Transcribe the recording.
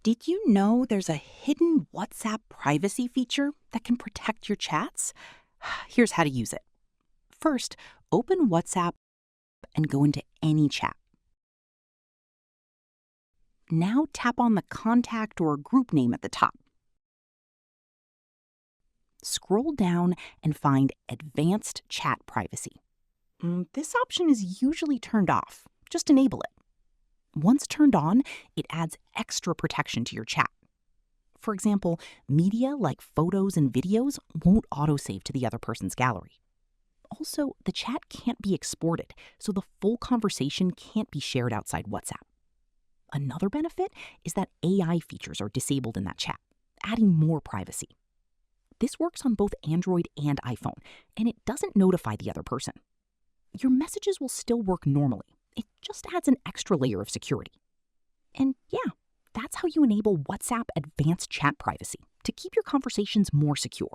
Did you know there's a hidden WhatsApp privacy feature that can protect your chats? Here's how to use it. First, open WhatsApp and go into any chat. Now tap on the contact or group name at the top. Scroll down and find Advanced Chat Privacy. This option is usually turned off. Just enable it. Once turned on, it adds extra protection to your chat. For example, media like photos and videos won't autosave to the other person's gallery. Also, the chat can't be exported, so the full conversation can't be shared outside WhatsApp. Another benefit is that AI features are disabled in that chat, adding more privacy. This works on both Android and iPhone, and it doesn't notify the other person. Your messages will still work normally. It just adds an extra layer of security. And yeah, that's how you enable WhatsApp Advanced Chat Privacy to keep your conversations more secure.